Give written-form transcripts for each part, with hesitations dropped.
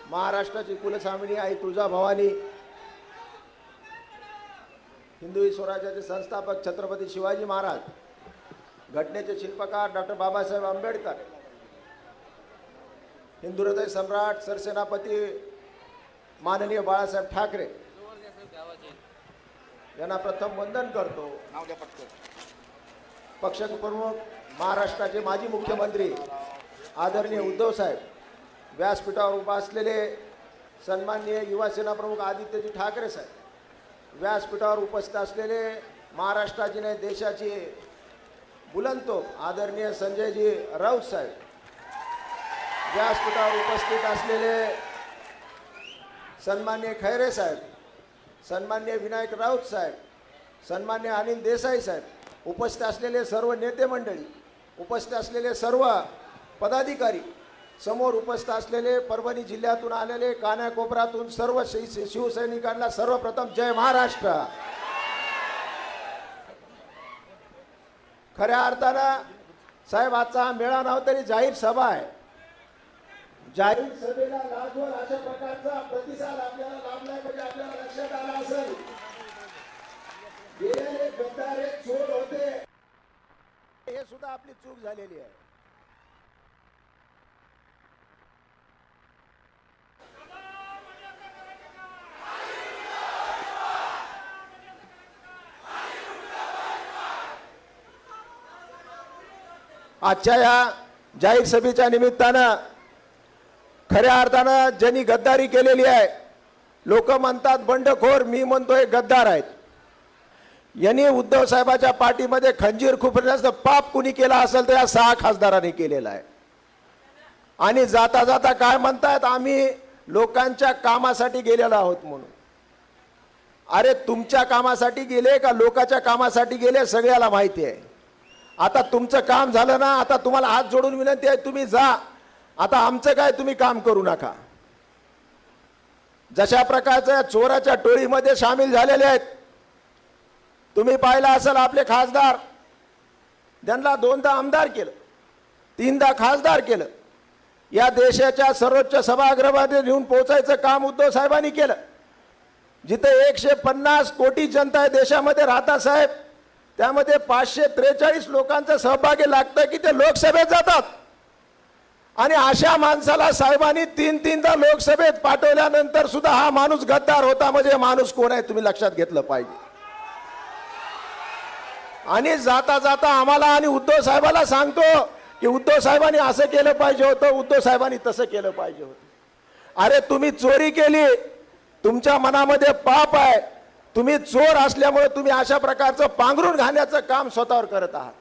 महाराष्ट्राची कुलस्वामिनी आई तुळजाभवानी, हिंदवी स्वराज्याचे संस्थापक छत्रपती शिवाजी महाराज, घटनेचे शिल्पकार डॉक्टर बाबासाहेब आंबेडकर, हिंदू हृदय सम्राट सरसेनापती माननीय बाळासाहेब ठाकरे यांना प्रथम वंदन करतो। पक्षप्रमुख महाराष्ट्राचे माजी मुख्यमंत्री आदरणीय उद्धव साहेब, व्यासपीठावर उभा असलेले सन्माननीय युवासेना प्रमुख आदित्यजी ठाकरे साहेब, व्यासपीठावर उपस्थित असलेले महाराष्ट्राची नाही देशाची बुलंदतोफ आदरणीय संजयजी राऊत साहेब, व्यासपीठावर उपस्थित असलेले सन्माननीय खैरे साहेब, सन्माननीय विनायक राऊत साहेब, सन्माननीय अनिल देसाई साहेब, उपस्थित असलेले सर्व नेते मंडळी, उपस्थित असलेले सर्व पदाधिकारी, समोर उपस्थित असलेले परभणी जिल्ह्यातून आलेले कानाकोपऱ्यातून सर्व शिवसैनिकांना सर्वप्रथम जय महाराष्ट्र। खऱ्या अर्थानं साहेब आजचा हा मेळा नव्हता तरी जाहीर सभा आहे। जाहीर सभेला लाखोर अशा प्रकारचा प्रतिसाद आपल्याला लाभलाय म्हणजे आपल्याला लक्षात आलं असेल गेलेले गद्दार एक चोर होते, हे सुद्धा आपली चूक झालेली आहे। आजच्या या जाहीर सभेच्या निमित्तानं खऱ्या अर्थानं ज्यांनी गद्दारी केलेली आहे, लोक म्हणतात बंडखोर, मी म्हणतोय गद्दार आहेत। यांनी उद्धव साहेबाच्या पाठीमध्ये खंजीर खुपरण्याचं पाप कुणी केला असेल तर या 6 खासदारांनी केलेलं आहे। आणि जाता जाता काय म्हणतात, आम्ही लोकांच्या कामासाठी गेलेलो आहोत म्हणून। अरे तुमच्या कामासाठी गेले का लोकांच्या कामासाठी गेले सगळ्याला माहिती आहे। आता तुमचं काम झालं ना, आता तुम्हाला हात जोडून विनंती आहे, तुम्ही जा, आता आमचं काय तुम्ही काम करू नका। जशा प्रकारच्या चोराच्या टोळीमध्ये सामील झालेले आहेत, तुम्ही पाहिलं असेल आपले खासदार, त्यांना 2दा आमदार केलं, 3दा खासदार केलं, या देशाच्या सर्वोच्च सभागृहामध्ये घेऊन पोहोचायचं काम उद्धव साहेबांनी केलं। जिथे 150 कोटी जनता आहे देशामध्ये राहता साहेब, त्यामध्ये 543 लोकांचं सहभागी लागतं की ते लोकसभेत जातात। आणि अशा माणसाला साहेबांनी 3-3दा लोकसभेत पाठवल्यानंतर सुद्धा हा माणूस गद्दार होता, म्हणजे माणूस कोण आहे तुम्ही लक्षात घेतलं पाहिजे। आणि जाता जाता आम्हाला आणि उद्धव साहेबाला सांगतो की उद्धव साहेबांनी असं केलं पाहिजे होतं, उद्धव साहेबांनी तसं केलं पाहिजे होतं। अरे तुम्ही चोरी केली, तुमच्या मनामध्ये पाप आहे, तुम्ही चोर असल्यामुळे तुम्ही अशा प्रकारचं पांघरून घालण्याचं काम स्वतःवर करत आहात।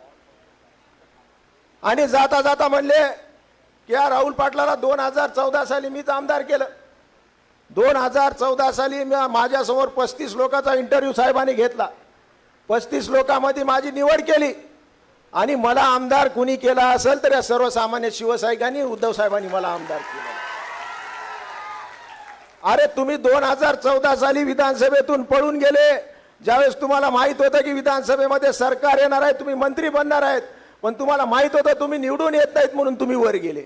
आणि जाता जाता म्हणले की या राहुल पाटलाला 2014 साली मीच आमदार केलं। 2014 साली माझ्यासमोर 35 लोकांचा इंटरव्ह्यू साहेबांनी घेतला, 35 लोकांमध्ये माझी निवड केली आणि मला आमदार कुणी केला असेल तर या सर्वसामान्य शिवसैनिकांनी उद्धव साहेबांनी मला आमदार केलं। अरे तुम्ही 2014 साली विधानसभेतून पळून गेले, ज्यावेळेस तुम्हाला माहित होतं की विधानसभेमध्ये सरकार येणार आहे, तुम्ही मंत्री बनणार आहेत, पण तुम्हाला माहित होतं तुम्ही निवडून येत नाहीत म्हणून तुम्ही वर गेले।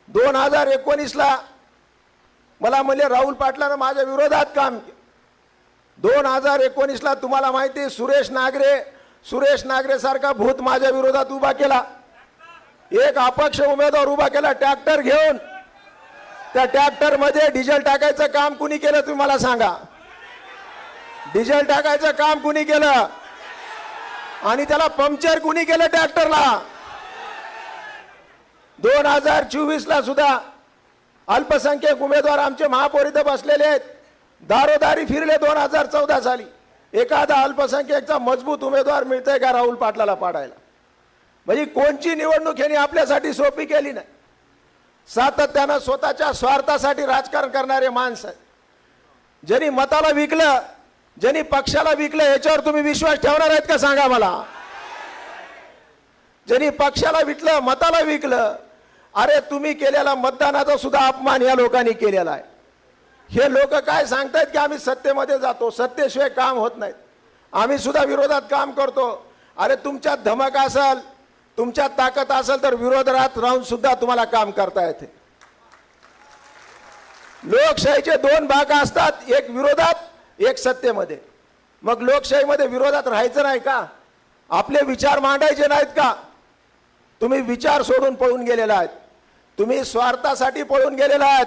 2019ला मला म्हणले राहुल पाटलानं माझ्या विरोधात काम केलं। 2019ला तुम्हाला माहिती सुरेश नागरे सारखा भूत माझ्या विरोधात उभा केला, एक अपक्ष उमेदवार उभा केला ट्रॅक्टर घेऊन। त्या ट्रॅक्टर मध्ये डिझेल टाकायचं काम कुणी केलं तुम्ही मला सांगा, डिझेल टाकायचं काम कुणी केलं आणि त्याला पंक्चर कुणी केलं ट्रॅक्टरला। 2024ला सुद्धा अल्पसंख्याक उमेदवार आमचे महापौर इथे बसलेले आहेत, दारोदारी फिरले। 2014 साली एखादा अल्पसंख्याकचा मजबूत उमेदवार मिळतंय का राहुल पाटलाला पाडायला? म्हणजे कोणची निवडणूक यांनी आपल्यासाठी सोपी केली नाही। सातत्यानं स्वतःच्या स्वार्थासाठी राजकारण करणारे माणसं, ज्यांनी मताला विकलं, ज्यांनी पक्षाला विकलं, याच्यावर तुम्ही विश्वास ठेवणार आहेत का सांगा मला? ज्यांनी पक्षाला विकलं, मताला विकलं, अरे तुम्ही केलेला मतदानाचा सुद्धा अपमान या लोकांनी केलेला आहे। हे लोक काय सांगतायत की आम्ही सत्तेमध्ये जातो, सत्तेशिवाय काम होत नाहीत, आम्ही सुद्धा विरोधात काम करतो। अरे तुमच्यात धमक असेल, तुमच्यात ताकद असेल तर विरोधात राहून सुद्धा तुम्हाला काम करता येते। लोकशाहीचे दोन भाग असतात, एक विरोधात एक सत्तेमध्ये. मग लोकशाहीमध्ये विरोधात राहायचं नाही का? आपले विचार मांडायचे नाहीत का? तुम्ही विचार सोडून पळून गेलेला आहात. तुम्ही स्वार्थासाठी पळून गेलेला आहात.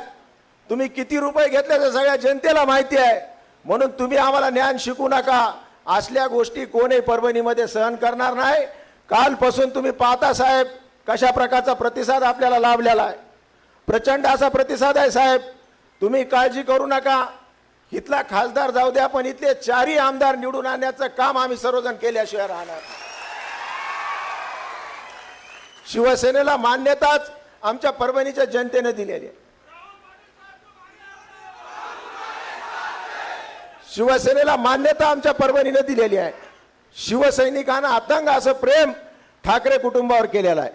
तुम्ही किती रुपये घेतले ते सगळ्या जनतेला माहिती आहे. म्हणून तुम्ही आम्हाला ज्ञान शिकू नका. असल्या गोष्टी कोणी परभणीमध्ये सहन करणार नाही. कालपासून तुम्ही पाहता साहेब कशा प्रकारचा प्रतिसाद आपल्याला लाभलेला आहे. प्रचंड असा प्रतिसाद आहे साहेब. तुम्ही काळजी करू नका. इथला खासदार जाऊ द्या, पण इथले चारही आमदार निवडून आणण्याचं काम आम्ही सर्वजण केल्याशिवाय राहणार. शिवसेनेला मान्यताच आमच्या परभणीच्या जनतेने दिलेली आहे. शिवसेनेला मान्यता आमच्या परभणीने दिलेली आहे. शिवसैनिकांना अतंग असं प्रेम ठाकरे कुटुंबावर केलेलं आहे.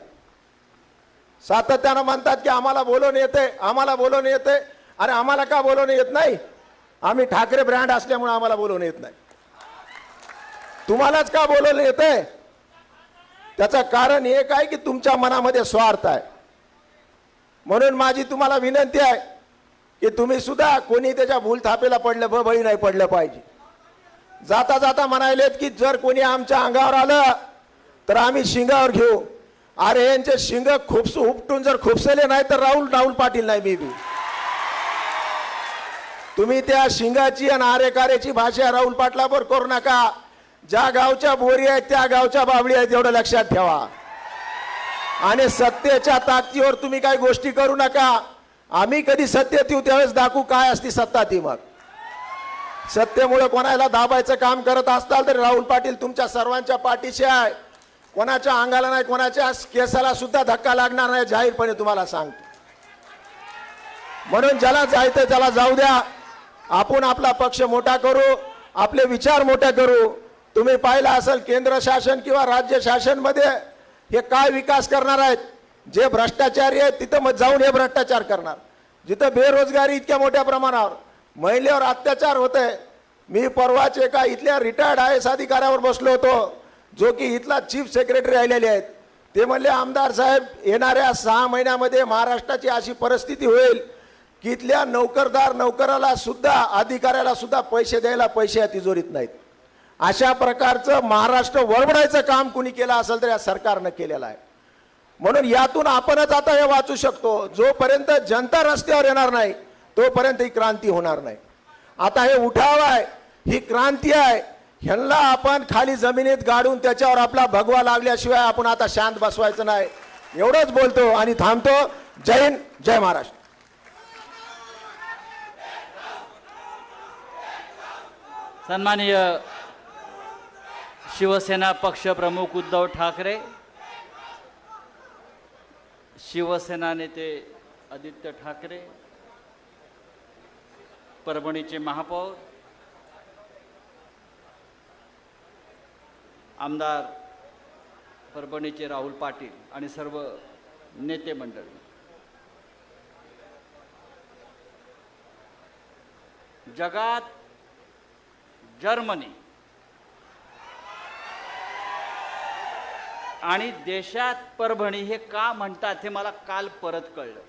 सातत्यानं म्हणतात की आम्हाला बोलवून येते, आम्हाला बोलवून येते. अरे आम्हाला का बोलवून येत नाही? आम्ही ठाकरे ब्रँड असल्यामुळे आम्हाला बोलवून येत नाही. तुम्हालाच का बोलवलं येते? त्याचं कारण एक आहे की तुमच्या मनामध्ये स्वार्थ आहे. म्हणून माझी तुम्हाला विनंती आहे की तुम्ही सुद्धा कोणी त्याच्या भूलथापेला पडलं बळी नाही पडलं पाहिजे. जाता जाता म्हणायलेत की जर कोणी आमच्या अंगावर आलं तर आम्ही शिंगावर घेऊ. अरे यांचे शिंग उपटून जर खुपसले नाही तर राहुल पाटील नाही मी बी. तुम्ही त्या शिंगाची आणि आरेकारेची भाषा राहुल पाटलावर करू नका. ज्या गावच्या बोरी आहेत त्या गावच्या बाबळी आहेत एवढं लक्षात ठेवा. आणि सत्तेच्या ताकदीवर तुम्ही काही गोष्टी करू नका. आम्ही कधी सत्तेत येऊ त्यावेळेस दाखवू काय असती सत्ता ती. मग सत्तेमुळे कोणाला दाबायचं काम करत असताल तर राहुल पाटील तुमच्या सर्वांच्या पाठीशी आहे. कोणाच्या अंगाला नाही, कोणाच्या केसाला सुद्धा धक्का लागणार नाही, जाहीरपणे तुम्हाला सांगतो. म्हणून ज्याला जायचं त्याला जाऊ द्या. आपण आपला पक्ष मोठा करू, आपले विचार मोठे करू. तुम्ही पाहिलं असेल केंद्र शासन किंवा राज्य शासन मध्ये हे काय विकास करणार आहेत. जे भ्रष्टाचारी आहेत तिथं मग जाऊन हे भ्रष्टाचार करणार. जिथं बेरोजगारी इतक्या मोठ्या प्रमाणावर, महिलेवर अत्याचार होते. मी परवाच एका इथल्या रिटायर्ड IAS अधिकाऱ्यावर बसलो होतो जो की इथला चीफ सेक्रेटरी राहिलेले आहेत. ते म्हणले आमदार साहेब येणाऱ्या 6 महिन्यामध्ये महाराष्ट्राची अशी परिस्थिती होईल की इथल्या नोकराला सुद्धा अधिकाऱ्याला सुद्धा पैसे द्यायला पैसे तिजोरीत नाहीत. अशा प्रकारचं महाराष्ट्र वरवडायचं काम कुणी केलं असेल तर या सरकारनं केलेलं आहे. म्हणून यातून आपणच आता हे वाचू शकतो. जोपर्यंत जनता रस्त्यावर येणार नाही तोपर्यंत ही क्रांती होणार नाही. आता हे उठाव आहे, ही क्रांती आहे. ह्यांना आपण खाली जमिनीत गाडून त्याच्यावर आपला भगवा लागल्याशिवाय आपण आता शांत बसवायचं नाही. एवढंच बोलतो आणि थांबतो. जय हिंद, जय महाराष्ट्र. सन्माननीय शिवसेना पक्षप्रमुख उद्धव ठाकरे, शिवसेना नेते आदित्य ठाकरे, परभणीचे महापौर, आमदार परभणीचे राहुल पाटील आणि सर्व नेते मंडळी, जगात जर्मनी आणि देशात परभणी हे का म्हणतात हे मला काल परत कळलं.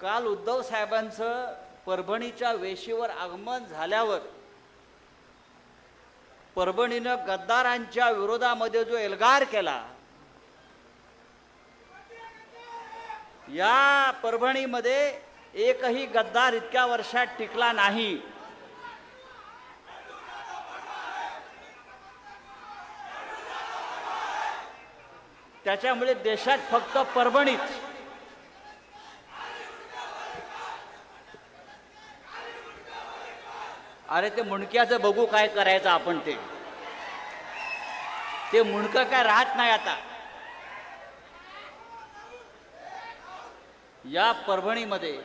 काल उद्धव साहेबांचं परभणीच्या वेशीवर आगमन झाल्यावर परभणीनं गद्दारांच्या विरोधामध्ये जो एल्गार केला, या परभणीमध्ये एकही गद्दार इतक्या वर्षात टिकला नाही. त्याच्यामुळे देशात फक्त परभणीत अरे ते मुंडक्याचं बघू काय करायचं आपण. ते मुंडकं काय राहत नाही आता. या परभणीमध्ये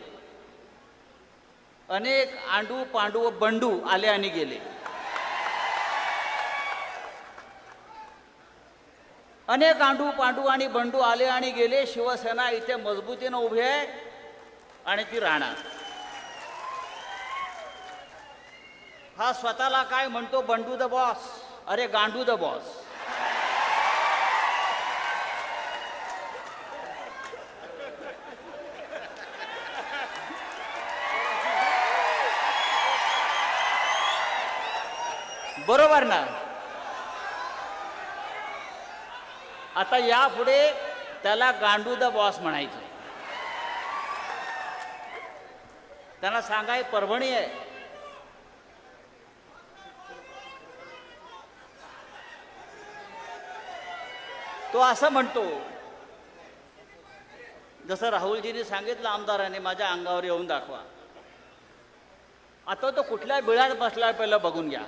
अनेक आंडू पांडू व बंडू आले आणि गेले. अनेक आंडू पांडू आणि बंडू आले आणि गेले. शिवसेना इथे मजबूतीनं उभी आहे आणि ती राहणार. हा स्वतःला काय म्हणतो, बंडू द बॉस. अरे गांडू द बॉस. बरोबर ना? आता यापुढे त्याला गांडू द बॉस म्हणायचं. त्यांना सांगाय परभणी आहे. तो असं म्हणतो, जसं राहुलजींनी सांगितलं आमदारांनी, माझ्या अंगावर येऊन दाखवा. आता तो कुठल्या बिळात बसला पहिलं बघून घ्या.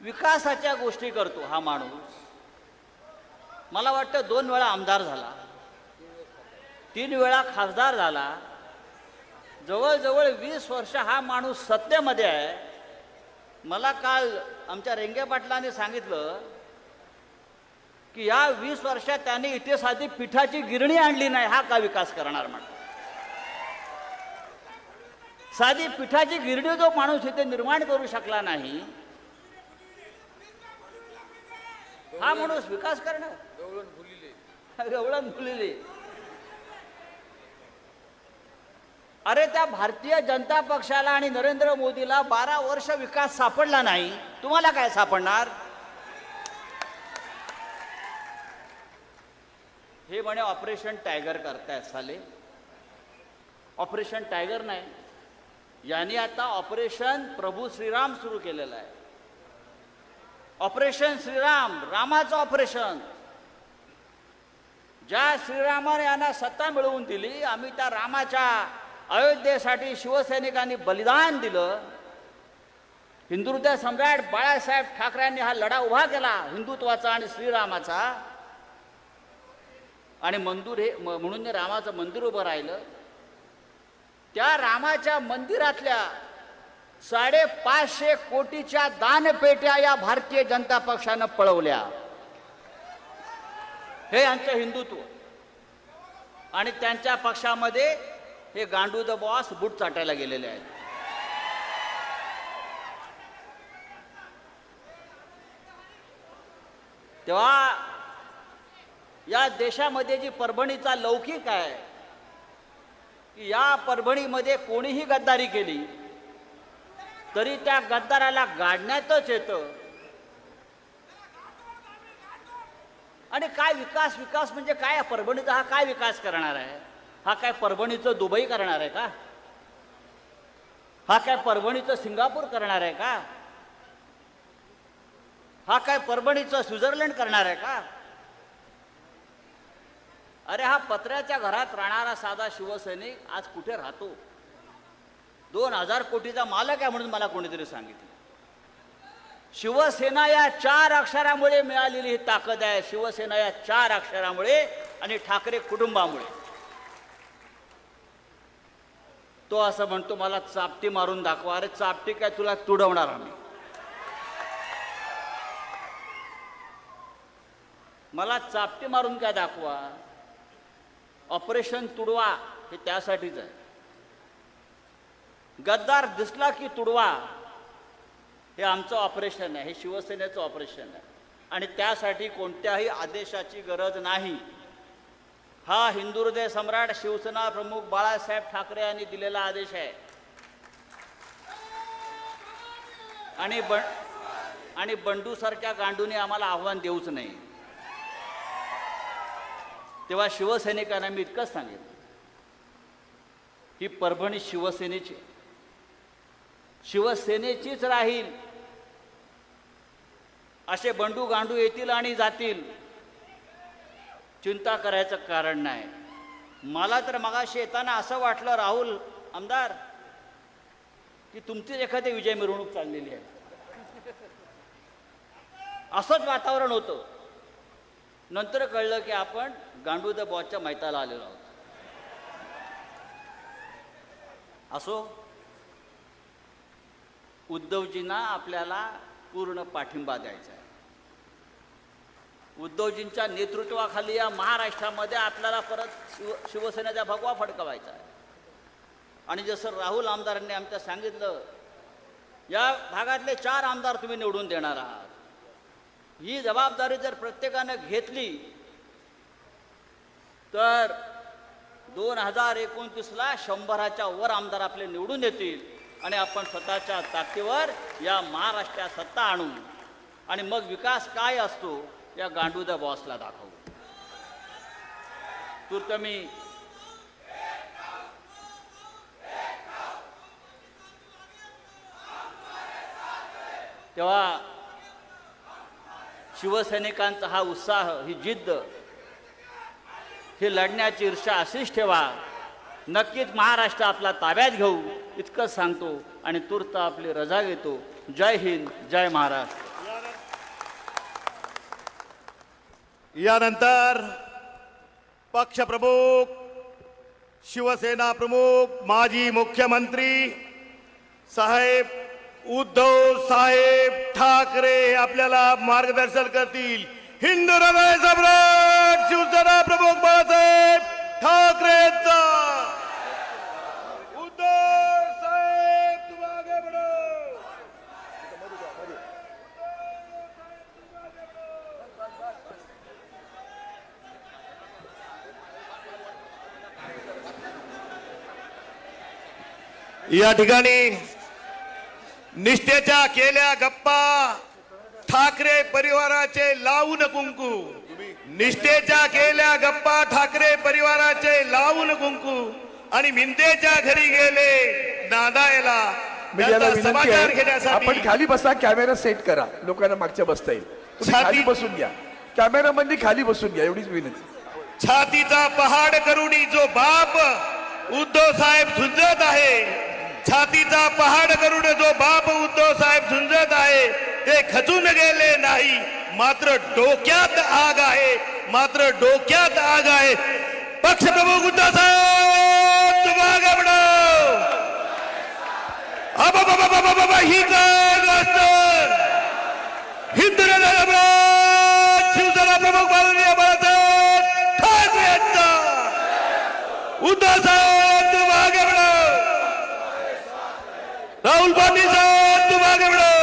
विकासाच्या गोष्टी करतो हा माणूस. मला वाटतं 2 वेळा आमदार झाला, 3 वेळा खासदार झाला, जवळजवळ 20 वर्ष हा माणूस सत्तेमध्ये आहे. मला काल आमच्या रेंगे पाटलांनी सांगितलं की या 20 वर्षात त्यांनी इथे साधी पिठाची गिरणी आणली नाही, हा का विकास करणार म्हणतो. साधी पिठाची गिरणी जो माणूस इथे निर्माण करू शकला नाही, हा माणूस विकास करणार. गवळण फुलिले. अरे त्या भारतीय जनता पक्षाला आणि नरेंद्र मोदीला 12 वर्ष विकास सापडला नाही, तुम्हाला काय सापडणार? हे म्हणे ऑपरेशन टायगर करतायत साले. ऑपरेशन टायगर नाही, यांनी आता ऑपरेशन प्रभू श्रीराम सुरू केलेलं आहे. ऑपरेशन श्रीराम, रामाचं ऑपरेशन. ज्या श्रीरामाने यांना सत्ता मिळवून दिली, आम्ही त्या रामाच्या अयोध्येसाठी शिवसैनिकांनी बलिदान दिलं. हिंदुहृदय सम्राट बाळासाहेब ठाकरेंनी हा लढा उभा केला हिंदुत्वाचा आणि श्रीरामाचा. आणि म्हणून रामाचं मंदिर उभं राहिलं. त्या रामाच्या मंदिरातल्या 550 कोटीच्या दानपेट्या या भारतीय जनता पक्षानं पळवल्या. हे यांचं हिंदुत्व. आणि त्यांच्या पक्षामध्ये हे गांडू द बॉस बूट चाटायला गेलेले आहेत. तेव्हा या देशामध्ये जी परभणीचा लौकिक आहे, की या परभणीमध्ये कोणीही गद्दारी केली तरी त्या गद्दाराला गाडण्यातच येतं. आणि काय विकास, विकास म्हणजे काय? परभणीचा हा काय विकास करणार आहे? हा काय परभणीचं दुबई करणार आहे का? हा काय परभणीचं सिंगापूर करणार आहे का? हा काय परभणीचं स्वित्झर्लंड करणार आहे का? अरे हा पत्र्याच्या घरात राहणारा साधा शिवसैनिक आज कुठे राहतो? 2000 कोटीचा मालक आहे म्हणून मला कोणीतरी सांगितलं. शिवसेना या 4 अक्षरामुळे मिळालेली ही ताकद आहे. शिवसेना या 4 अक्षरामुळे आणि ठाकरे कुटुंबामुळे. तो असं म्हणतो मला चापटी मारून दाखवा. अरे चापटी काय, तुला तुडवणार आम्ही. मला चापटी मारून काय दाखवा. ऑपरेशन तुडवा हे त्यासाठीच आहे. गद्दार दिसला की तुडवा हे आमचं ऑपरेशन आहे, हे शिवसेनेचं ऑपरेशन आहे. आणि त्यासाठी कोणत्याही आदेशाची गरज नाही. हा हिंदुहृदय सम्राट शिवसेना प्रमुख बाळासाहेब ठाकरे यांनी दिलेला आदेश आहे. आणि बंडू सारख्या गांडूने आम्हाला आव्हान देऊच नाही. तेव्हा शिवसैनिकांना मी इतकंच सांगितलं, ही परभणी शिवसेनेची, शिवसेनेचीच राहील. असे बंडू गांडू येतील आणि जातील, चिंता करायचं कारण नाही. मला तर मगाशी येताना असं वाटलं राहुल आमदार की तुमचीच एखादी विजय मिरवणूक चाललेली आहे, असंच वातावरण होतं. नंतर कळलं की आपण गांडू द बॉसच्या मैताला आलेलो आहोत. असो, उद्धवजींना आपल्याला पूर्ण पाठिंबा द्यायचा आहे. उद्धवजींच्या नेतृत्वाखाली या महाराष्ट्रामध्ये आपल्याला परत शिवसेनेचा भगवा फडकवायचा आहे. आणि जसं राहुल आमदारांनी आमच्या सांगितलं, या भागातले 4 आमदार तुम्ही निवडून देणार आहात. ही जबाबदारी जर प्रत्येकानं घेतली तर 2029ला 100च्या वर आमदार आपले निवडून येतील. आणि आपण स्वतःच्या ताकदीवर या महाराष्ट्रात सत्ता आणू आणि मग विकास काय असतो या गांडूद्या बॉसला दाखवू. तूर्त मी तेव्हा शिवसैनिकांचा हा उत्साह, ही जिद्द, ही लढण्याची ईर्षा अशीच ठेवा. नक्कीच महाराष्ट्र आपला ताब्यात घेऊ इतकंच सांगतो आणि तूर्त आपली रजा घेतो. जय हिंद, जय महाराष्ट्र. यानंतर पक्षप्रमुख, शिवसेना प्रमुख, माजी मुख्यमंत्री साहेब उद्धव साहेब ठाकरे आपल्याला मार्गदर्शन करतील. हिंदू हृदय सम्राट शिवसेना प्रमुख बाळासाहेब ठाकरेंचा. उद्धव साहेब तुम आगे बढ़ो. या ठिकाणी निष्ठेच्या केल्या गप्पा, ठाकरे परिवाराचे लावून कुंकू. निष्ठेच्या केल्या गप्पा, ठाकरे परिवाराचे लावून कुंकू आणि मिंदेच्या घरी गेले नादायला. मीडियाला त्याचा विनंती समाचार आहे, घेण्यासाठी आपण खाली बसा, कॅमेरा सेट करा, लोकांना मागच्या बसता येईल. तुम्ही छाती- खाली बसून घ्या, कॅमेरा मध्ये खाली बसून घ्या, एवढीच विनंती. छातीचा पहाड करुणी जो बाप उद्धव साहेब झुंजत आहे, छातीचा पहाड करून जो बाप उद्धव साहेब झुंजत आहे ते खचून गेले नाही, मात्र डोक्यात आग आहे, मात्र डोक्यात आग आहे. पक्षप्रमुख उद्धव साहेब तुम आगे बढ़ो. ही काय गोष्ट. हिंदू हृदय सम्राट शिवसेना प्रमुख माननीय बाळासाहेब ठाकरे यांचा. उद्धव साहेब तुम आगे बढ़ो. राहुल पाटील साहेब तुम आगे बढ़ो.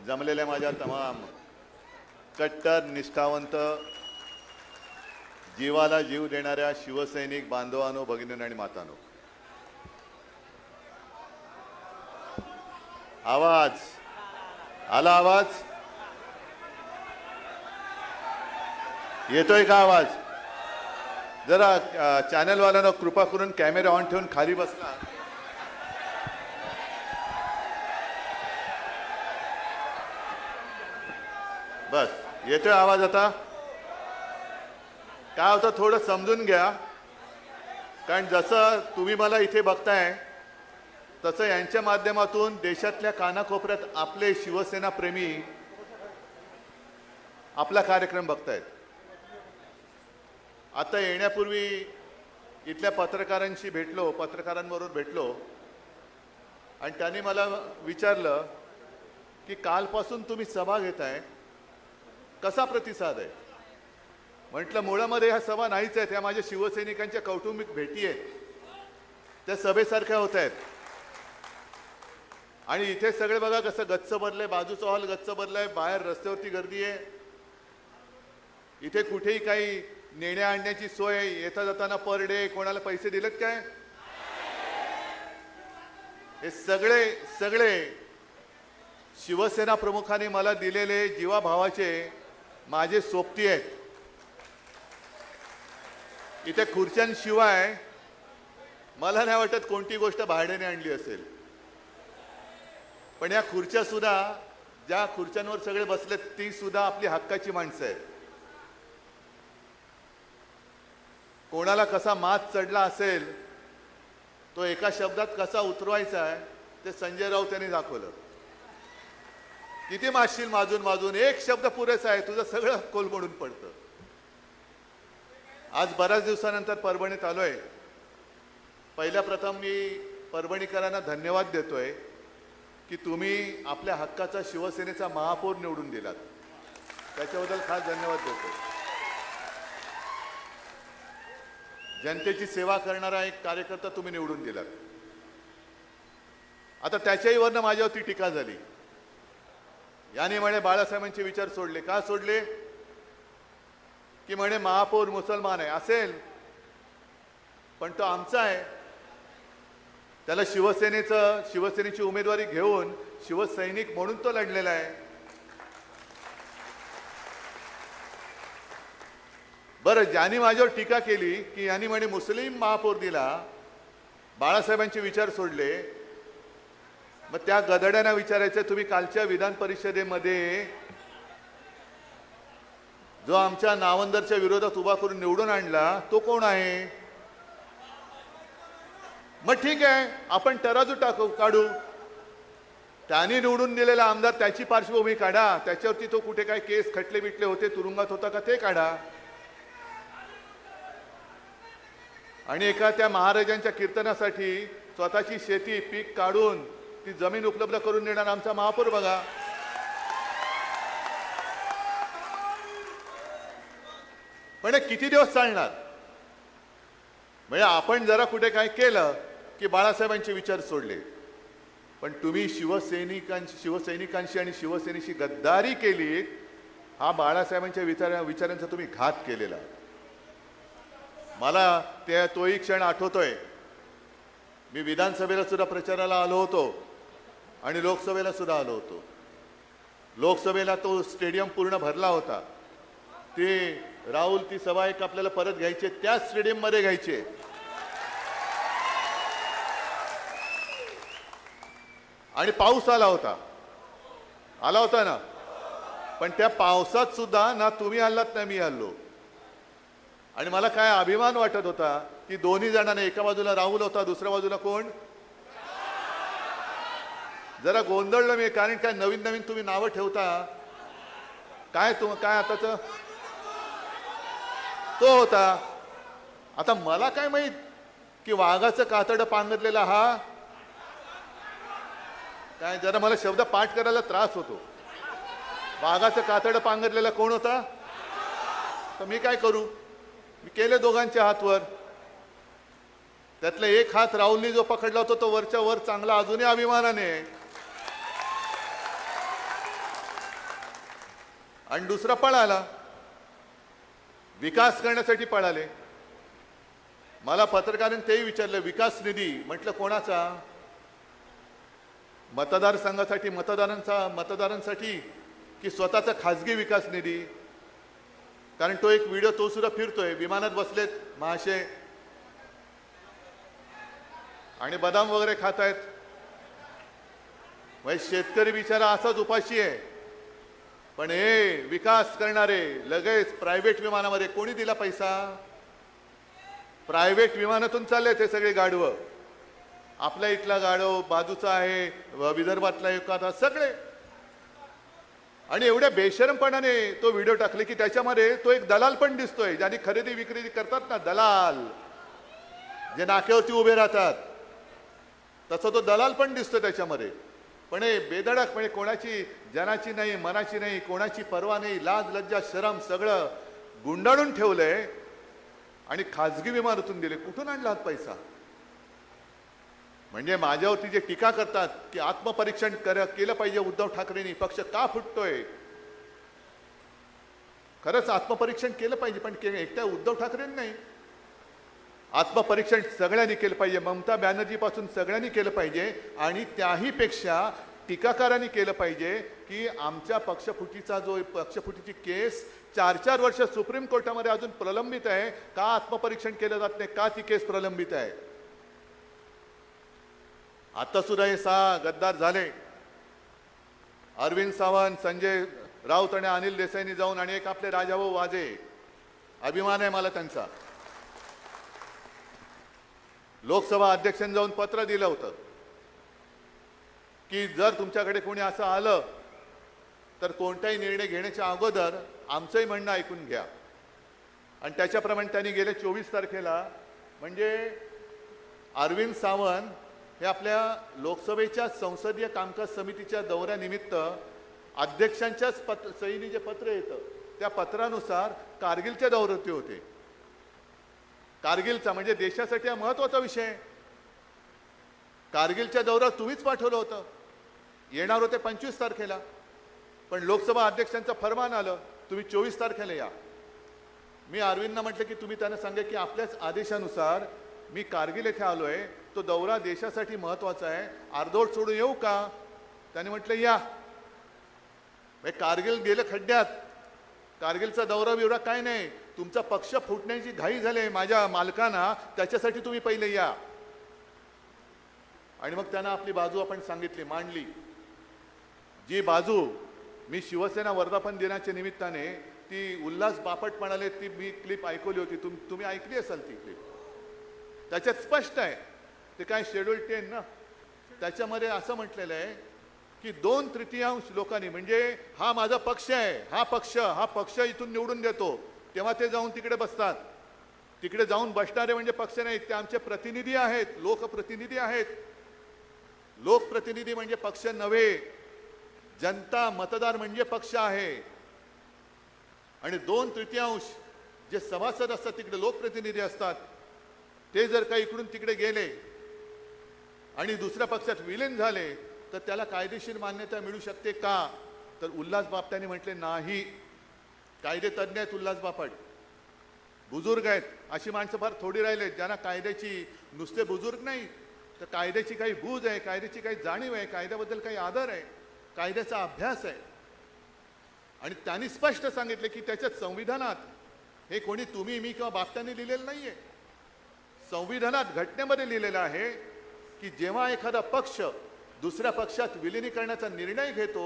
जमलेल्या माझ्या तमाम कट्टर निष्ठावंत जीवाला जीव देणाऱ्या शिवसैनिक बांधवांनो, भगिनींनो आणि मातांनो, आवाज आला? आवाज येतोय का? आवाज जरा चॅनलवाल्यांना कृपा करून कॅमेरा ऑन ठेवून खाली बसला. बस येतोय आवाज आता? काय होतं थोडं समजून घ्या, कारण जसं तुम्ही मला इथे बघताय तसं यांच्या माध्यमातून देशातल्या कानाकोपऱ्यात आपले शिवसेना प्रेमी आपला कार्यक्रम बघतायत. आता येण्यापूर्वी इथल्या पत्रकारांशी भेटलो, पत्रकारांबरोबर भेटलो आणि त्यांनी मला विचारलं की कालपासून तुम्ही सभा घेताय, कसा प्रतिसाद आहे? म्हटलं मुळामध्ये ह्या सभा नाहीच आहेत, ह्या माझ्या शिवसैनिकांच्या कौटुंबिक भेटी आहेत, त्या सभेसारख्या होत आहेत. आणि इथे सगळे बघा कसं गच्च भरलंय, बाजूचा हॉल गच्च भरलाय, बाहेर रस्त्यावरती गर्दी आहे. इथे कुठेही काही नेण्या आणण्याची सोय, येता जाताना पर डे कोणाला पैसे दिलेत काय? हे सगळे सगळे शिवसेना प्रमुखांनी मला दिलेले जीवाभावाचे माझे सोबती आहेत. इथे खुर्च्यांशिवाय मला नाही वाटत कोणती गोष्ट भाड्याने आणली असेल. पण या खुर्च्या सुद्धा, ज्या खुर्च्यांवर सगळे बसलेत ती सुद्धा आपली हक्काची माणसं आहेत. कोणाला कसा मात चढला असेल, तो एका शब्दात कसा उतरवायचा आहे ते संजय राऊत यांनी दाखवलं. किती मारशील माजून माजून, एक शब्द पुरेसा आहे, तुझं सगळं कोलमडून पडतं. आज बऱ्याच दिवसानंतर परभणीत आलोय. पहिल्या प्रथम मी परभणीकरांना धन्यवाद देतोय की तुम्ही आपल्या हक्काचा शिवसेनेचा महापौर निवडून दिलात, त्याच्याबद्दल खास धन्यवाद देतो. जनतेची सेवा करणारा एक कार्यकर्ता तुम्ही निवडून दिलात. आता त्याच्याही वरनं माझ्यावरती टीका झाली. याने म्हणे बाळासाहेबांचे विचार सोडले. का सोडले? की म्हणे महापौर मुसलमान आहे. असेल, पण तो आमचा आहे. त्याला शिवसेनेची उमेदवारी घेऊन शिवसैनिक म्हणून तो लढलेला आहे. बरं, ज्यांनी माझ्यावर टीका केली की यांनी म्हणे मुस्लिम महापौर दिला, बाळासाहेबांचे विचार सोडले, मग त्या गदड्यांना विचारायचं, तुम्ही कालच्या विधान परिषदेमध्ये जो आमच्या नावंदरच्या विरोधात उभा करून निवडून आणला तो कोण आहे? मग ठीक आहे, आपण तराजू काढू. त्याने निवडून दिलेला आमदार, त्याची पार्श्वभूमी काढा, त्याच्यावरती तो कुठे काय केस खटले बिटले होते, तुरुंगात होता का ते काढा. आणि एका त्या महाराजांच्या कीर्तनासाठी स्वतःची शेती पीक काढून ती जमीन उपलब्ध करून देणार आमचा महापौर बघा. पण हे किती दिवस चालणार? म्हणजे आपण जरा कुठे काय केलं की बाळासाहेबांचे विचार सोडले, पण तुम्ही शिवसैनिकांशी आणि शिवसेनेशी गद्दारी केली, हा बाळासाहेबांच्या विचारांचा तुम्ही घात केलेला. मला तोही क्षण आठवतोय. मी विधानसभेला सुद्धा प्रचाराला आलो होतो आणि लोकसभेला सुद्धा आलो होतो. लोकसभेला तो स्टेडियम पूर्ण भरला होता. ते राहुल, ती सभा एक आपल्याला परत घ्यायची, त्याच स्टेडियम मध्ये घ्यायचे. आणि पाऊस आला होता ना, पण त्या पावसात सुद्धा ना तुम्ही आलात ना मी आलो. आणि मला काय अभिमान वाटत होता की दोन्ही जणांना, एका बाजूला राहुल होता, दुसऱ्या बाजूला कोण? जरा गोंधळलं मी, कारण काय नवीन नवीन तुम्ही नावं ठेवता. काय आताच तो होता. आता मला काय माहित की वाघाचं कातडं पांघरलेला हा काय, जरा मला शब्द पाठ करायला त्रास होतो. वाघाचं कातडं पांघरलेला कोण होता? तर मी काय करू, मी केले दोघांच्या हातवर. त्यातला एक हात राहुलनी जो पकडला होता तो वरच्या वर चांगला, अजूनही अभिमानाने. आणि दुसरा पळाला, विकास करण्यासाठी पळाले. मला पत्रकारांनी तेही विचारलं, विकास निधी, म्हटलं कोणाचा? मतदारसंघासाठी, मतदारांसाठी की स्वतःचा खाजगी विकास निधी? कारण तो एक व्हिडिओ तो सुद्धा फिरतोय, विमानात बसलेत महाशय आणि बदाम वगैरे खात आहेत. म्हणजे शेतकरी बिचारा असाच उपाशी आहे. पण हे विकास करणारे लगेच प्रायव्हेट विमानामध्ये, कोणी दिला पैसा? प्रायव्हेट विमानातून चालले ते सगळे गाढवं. आपल्या इथला गाढव, बाजूचा आहे विदर्भातला एखादा, सगळे. आणि एवढ्या बेशरमपणाने तो व्हिडिओ टाकले की त्याच्यामध्ये तो एक दलाल पण दिसतोय, ज्यांनी खरेदी विक्री करतात ना, दलाल जे नाक्यावरती उभे राहतात, तसं तो दलाल पण दिसतोय त्याच्यामध्ये. पण हे बेधडक, म्हणजे कोणाची जनाची नाही, मनाची नाही, कोणाची पर्वा नाही, लाज लज्जा शरम सगळं गुंडाळून ठेवलंय आणि खाजगी विमानातून दिले. कुठून आणला हा पैसा? म्हणजे माझ्यावरती जे टीका करतात की आत्मपरीक्षण केलं पाहिजे उद्धव ठाकरेंनी, पक्ष का फुटतोय? खरंच आत्मपरीक्षण केलं पाहिजे, पण एकट्या उद्धव ठाकरेंनी नाही, आत्मपरीक्षण सगळ्यांनी केलं पाहिजे. ममता बॅनर्जी पासून सगळ्यांनी केलं पाहिजे. आणि त्याही पेक्षा टीकाकारांनी केलं पाहिजे की आमच्या पक्षफुटीची केस 4-4 वर्ष सुप्रीम कोर्टामध्ये अजून प्रलंबित आहे, का आत्मपरीक्षण केलं जात नाही, का ती केस प्रलंबित आहे? आता सुद्धा हे 6 गद्दार झाले. अरविंद सावंत, संजय राऊत आणि अनिल देसाईंनी जाऊन, आणि एक आपले राजाभाऊ वाजे, अभिमान आहे मला त्यांचा, लोकसभा अध्यक्षांनी जाऊन पत्र दिलं होतं की जर तुमच्याकडे कोणी असं आलं तर कोणताही निर्णय घेण्याच्या अगोदर आमचंही म्हणणं ऐकून घ्या. आणि त्याच्याप्रमाणे त्यांनी गेल्या 24 तारखेला, म्हणजे अरविंद सावंत हे आपल्या लोकसभेच्या संसदीय कामकाज समितीच्या दौऱ्यानिमित्त अध्यक्षांच्याच सहीने जे पत्र येतं त्या पत्रानुसार कारगिलच्या दौऱ्यावरती होते. कारगिलचा म्हणजे देशासाठी हा महत्वाचा विषय. कारगिलच्या दौऱ्यावर तुम्हीच पाठवलं होतं, येणार होते 25 तारखेला, पण लोकसभा अध्यक्षांचं फरमान आलं तुम्ही 24 तारखेला या. मी अरविंदना म्हटलं की तुम्ही त्यांना सांगा की आपल्याच आदेशानुसार मी कारगिल येथे आलोय तो दौरा देशासाठी महत्वाचा आहे, अर्धवट सोडून येऊ का? त्याने म्हटलं या. कारगिल गेलं खड्ड्यात, कारगिलचा दौरा बिवरा काय नाही, तुमचा पक्ष फुटण्याची घाई झाली माझ्या मालकांना, त्याच्यासाठी तुम्ही पहिले या. आणि मग त्यांना आपली बाजू आपण सांगितली, मांडली. जी बाजू मी शिवसेना वर्धापन दिनाच्या निमित्ताने ती उल्हास बापट म्हणाले ती मी क्लिप ऐकवली होती, तुम्ही ऐकली असाल ती क्लिप. त्याच्यात स्पष्ट आहे, ते काय शेड्यूल 10 ना, त्याच्यामध्ये असं म्हटलेलं आहे की 2/3 लोकांनी, म्हणजे हा माझा पक्ष आहे, हा पक्ष इथून निवडून देतो, तेव्हा ते जाऊन तिकडे बसतात. तिकडे जाऊन बसणारे म्हणजे पक्ष नाहीत, ते आमचे प्रतिनिधी आहेत, लोकप्रतिनिधी आहेत. लोकप्रतिनिधी म्हणजे पक्ष नव्हे, जनता मतदार म्हणजे पक्ष आहे. आणि 2/3 जे सभासद असतात तिकडे लोकप्रतिनिधी असतात, ते जर का इकडून तिकडे गेले आणि दुसऱ्या पक्षात विलीन झाले तर त्याला कायदेशीर मान्यता मिळू शकते का? तर उल्हास बापटांनी म्हटले नाही. कायदे तज्ञ आहेत उल्हास बापट, बुजुर्ग आहेत. अशी माणसं फार थोडी राहिले ज्यांना कायद्याची, नुसते बुजुर्ग नाही तर कायद्याची काही बूज आहे, कायद्याची काही जाणीव आहे, कायद्याबद्दल काही आदर आहे, कायद्याचा अभ्यास आहे. आणि त्यांनी स्पष्ट सांगितले की त्याच्यात संविधानात, हे कोणी तुम्ही मी किंवा बापटांनी लिहिलेलं नाहीये, संविधानात घटनेमध्ये लिहिलेलं आहे की जेव्हा एखादा पक्ष दुसऱ्या पक्षात विलिनीकरणाचा निर्णय घेतो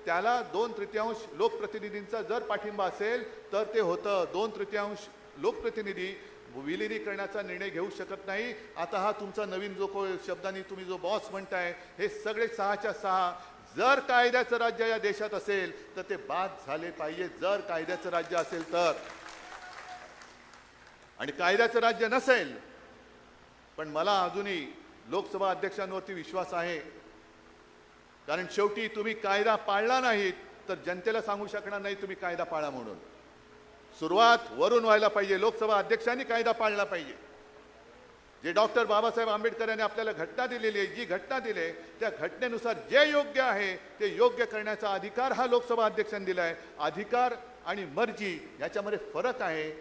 त्याला 2/3 लोकप्रतिनिधींचा जर पाठिंबा असेल तर ते होतं. 2/3 लोकप्रतिनिधी विलिनीकरणाचा निर्णय घेऊ शकत नाही. आता हा तुमचा नवीन जो शब्दांनी तुम्ही जो बॉस म्हणताय, हे सगळे 6च्या 6 जर कायद्याचं राज्य या देशात असेल तर ते बाद झाले पाहिजे. जर कायद्याचं राज्य असेल तर. आणि कायद्याचं राज्य नसेल, पण मला अजूनही लोकसभा अध्यक्षांवरती विश्वास आहे, कारण शेवटी तुम्ही कायदा पाळला नाहीत तर जनतेला सांगू शकणार नाही तुम्ही कायदा पाळा म्हणून. सुरुवात वरून व्हायला पाहिजे. लोकसभा अध्यक्षांनी कायदा पाळला पाहिजे. जे डॉक्टर बाबासाहेब आंबेडकर यांनी आपल्याला घटना दिलेली आहे, जी घटना दिली त्या घटनेनुसार जे योग्य आहे ते योग्य करण्याचा अधिकार हा लोकसभा अध्यक्षांनी दिला आहे. अधिकार आणि मर्जी याच्यामध्ये फरक आहे.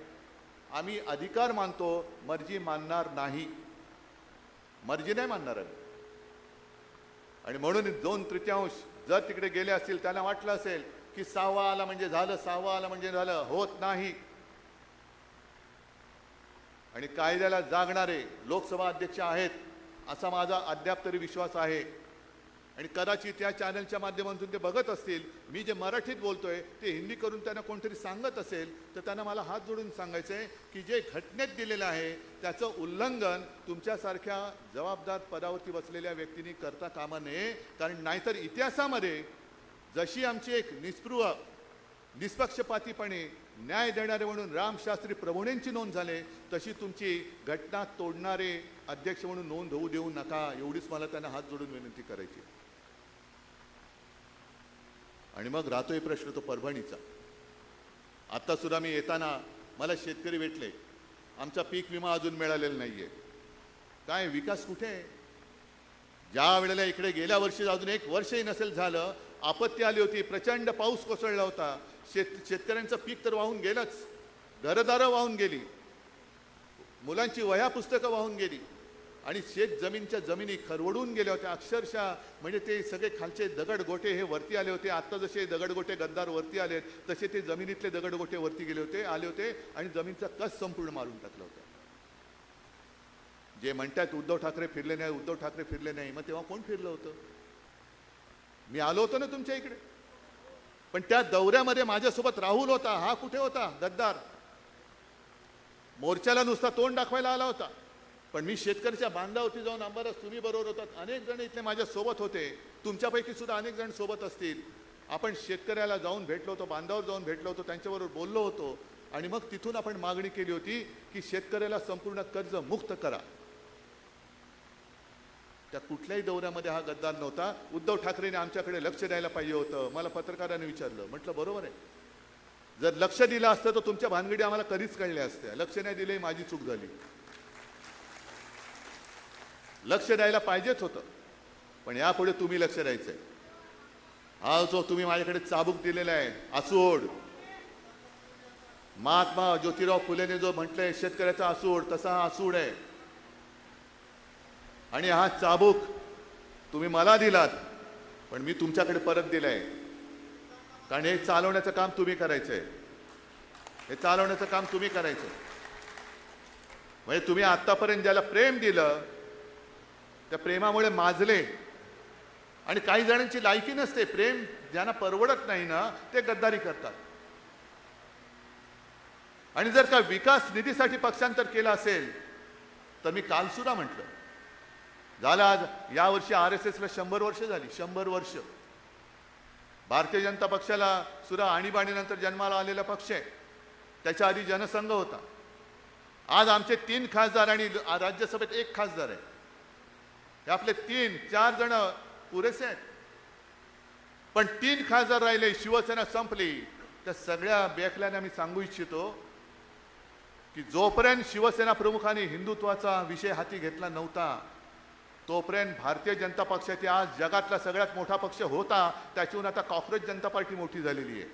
आम्ही अधिकार मानतो, मर्जी मानणार नाही, मर्जी नाही मानणार आम्ही. आणि म्हणून 2/3 जर तिकडे गेले असतील, त्यांना वाटलं असेल की 6वा आला म्हणजे झालं, 6वा आला म्हणजे झालं, होत नाही. आणि कायद्याला जागणारे लोकसभा अध्यक्ष आहेत असा माझा अद्याप तरी विश्वास आहे. आणि कदाचित या चॅनलच्या माध्यमातून ते बघत असतील, मी जे मराठीत बोलतोय ते हिंदी करून त्यांना कोणतरी सांगत असेल तर त्यांना मला हात जोडून सांगायचं आहे की जे घटनेत दिलेलं आहे त्याचं उल्लंघन तुमच्यासारख्या जबाबदार पदावरती बसलेल्या व्यक्तींनी करता कामा नये. कारण नाहीतर इतिहासामध्ये जशी आमची एक निस्पृह निष्पक्षपातीपणे न्याय देणारे म्हणून रामशास्त्री प्रभूणेंची नोंद झाले, तशी तुमची घटना तोडणारे अध्यक्ष म्हणून नोंद होऊ देऊ नका. एवढीच मला त्यांना हात जोडून विनंती करायची. आणि मग राहतोय प्रश्न तो परभणीचा. आता सुद्धा मी येताना मला शेतकरी भेटले, आमचा पीक विमा अजून मिळालेला नाहीये. काय विकास कुठे आहे? ज्या वेळेला इकडे गेल्या वर्षी अजून 1 वर्षही नसेल झालं, आपत्ती आली होती, प्रचंड पाऊस कोसळला होता, शेतकऱ्यांचं पीक तर वाहून गेलंच, घरदारं वाहून गेली, मुलांची वह्या पुस्तकं वाहून गेली, आणि शेत जमीनच्या जमिनी खरवडून गेल्या होत्या अक्षरशः. म्हणजे ते सगळे खालचे दगडगोटे हे वरती आले होते. आता जसे दगडगोटे गद्दार वरती आलेत तसे ते जमिनीतले दगडगोटे वरती आले होते आणि जमीनचा कस संपूर्ण मारून टाकला होता. जे म्हणतात उद्धव ठाकरे फिरले नाही, उद्धव ठाकरे फिरले नाही, मग तेव्हा कोण फिरलं होतं? मी आलो होतो ना तुमच्या इकडे. पण त्या दौऱ्यामध्ये माझ्यासोबत राहुल होता. हा कुठे होता? गद्दार. मोर्चाला नुसता तोंड दाखवायला आला होता. पण मी शेतकऱ्याच्या बांधावरती जाऊन अंबादास तुम्ही बरोबर होतात, अनेक जण इथले माझ्या सोबत होते, तुमच्यापैकी सुद्धा अनेक जण सोबत असतील. आपण शेतकऱ्याला जाऊन भेटलो होतो, बांधावर जाऊन भेटलो होतो, त्यांच्याबरोबर बोललो होतो. आणि मग तिथून आपण मागणी केली होती की शेतकऱ्याला संपूर्ण कर्ज मुक्त करा. त्या कुठल्याही दौऱ्यामध्ये हा गद्दार नव्हता. उद्धव ठाकरेंनी आमच्याकडे लक्ष द्यायला पाहिजे होतं. मला पत्रकारांनी विचारलं, म्हटलं बरोबर आहे, जर लक्ष दिलं असतं तर तुमच्या भानगडी आम्हाला कधीच कळल्या असत्या. लक्ष नाही दिले, माझी चूक झाली. लक्ष द्यायला पाहिजेच होतं, पण यापुढे तुम्ही लक्ष द्यायचंय. हा जो तुम्ही माझ्याकडे चाबूक दिलेला आहे, आसूड, महात्मा ज्योतिराव फुलेने जो म्हटलंय शेतकऱ्याचा आसूड, तसा हा आसूड आहे. आणि हा चाबूक तुम्ही मला दिलात, पण मी तुमच्याकडे परत दिलाय. कारण हे चालवण्याचं काम तुम्ही करायचंय. हे चालवण्याचं काम तुम्ही करायचं. म्हणजे तुम्ही आतापर्यंत ज्याला प्रेम दिलं त्या प्रेमामुळे माजले. आणि काही जणांची लायकी नसते. प्रेम ज्यांना परवडत नाही ना ते गद्दारी करतात. आणि जर का विकास निधीसाठी पक्षांतर केलं असेल तर मी काल सुद्धा म्हटलं, झालं आज यावर्षी RSSला 100 वर्ष झाली. 100 वर्ष. भारतीय जनता पक्षाला सुद्धा आणीबाणीनंतर जन्माला आलेला पक्ष आहे. त्याच्या आधी जनसंघ होता. आज आमचे 3 खासदार आणि राज्यसभेत 1 खासदार आहे. हे आपले 3-4 जण पुरेसे आहेत. पण 3 खासदार राहिले, शिवसेना संपली. त्या सगळ्या बेकल्याने मी सांगू इच्छितो की जोपर्यंत शिवसेना प्रमुखांनी हिंदुत्वाचा विषय हाती घेतला नव्हता तोपर्यंत भारतीय जनता पक्षाची आज जगातला सगळ्यात मोठा पक्ष होता त्याच्याहून आता कॉंग्रेस जनता पार्टी मोठी झालेली आहे.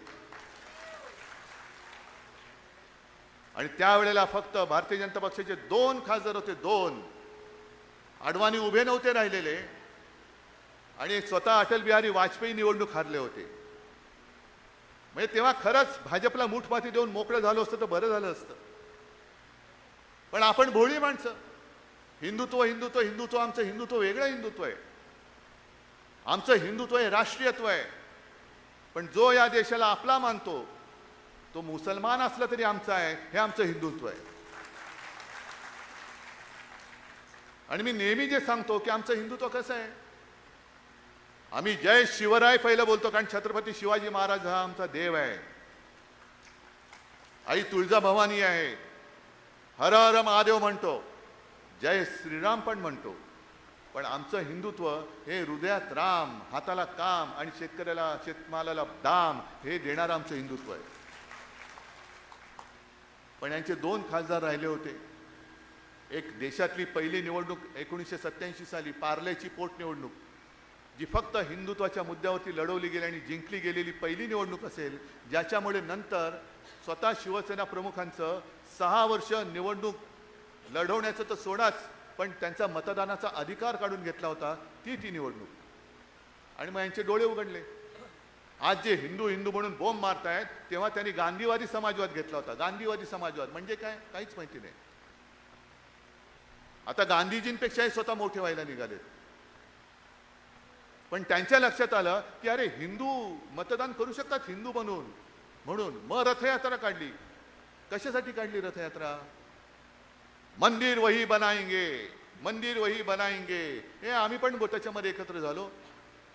आणि त्यावेळेला फक्त भारतीय जनता पक्षाचे 2 खासदार होते. 2. अडवाणी उभे नव्हते राहिलेले आणि स्वतः अटल बिहारी वाजपेयी निवडणूक हारले होते. म्हणजे तेव्हा खरंच भाजपला मूठमाती देऊन मोकळं झालं असतं तर बरं झालं असतं. पण आपण भोळी माणसं. हिंदुत्व हिंदुत्व हिंदुत्व. आमचं हिंदुत्व वेगळं हिंदुत्व आहे. आमचं हिंदुत्व हे राष्ट्रीयत्व आहे. पण जो या देशाला आपला मानतो तो मुसलमान असला तरी आमचा आहे. हे आमचं हिंदुत्व आहे. आणि मी नेहमी जे सांगतो की आमचं हिंदुत्व कसं आहे, आम्ही जय शिवराय पहिलं बोलतो कारण छत्रपती शिवाजी महाराज हा आमचा देव आहे. आई तुळजाभवानी आहे. हर हर महादेव म्हणतो. जय श्रीराम पण म्हणतो. पण आमचं हिंदुत्व हे हृदयात राम, हाताला काम आणि शेतकऱ्याला शेतमालाला दाम हे देणारं आमचं हिंदुत्व आहे. पण यांचे 2 खासदार राहिले होते. एक देशातली पहिली निवडणूक 1987 साली पार्ल्याची पोटनिवडणूक जी फक्त हिंदुत्वाच्या मुद्द्यावरती लढवली गेली आणि जिंकली गेलेली पहिली निवडणूक असेल, ज्याच्यामुळे नंतर स्वतः शिवसेना प्रमुखांचं 6 वर्ष निवडणूक लढवण्याचं तर सोडाच पण त्यांचा मतदानाचा अधिकार काढून घेतला होता ती निवडणूक. आणि मग यांचे डोळे उघडले. आज जे हिंदू हिंदू म्हणून बॉम्ब मारतायत तेव्हा त्यांनी गांधीवादी समाजवाद घेतला होता. गांधीवादी समाजवाद म्हणजे काय काहीच माहिती नाही. आता गांधीजींपेक्षाही स्वतः मोठे व्हायला निघालेत. पण त्यांच्या लक्षात आलं की अरे हिंदू मतदान करू शकतात हिंदू बनून, म्हणून मग रथयात्रा काढली. कशासाठी काढली रथयात्रा? मंदिर वही बनाएंगे, मंदिर वही बनाएंगे. हे आम्ही पण त्याच्यामध्ये एकत्र झालो.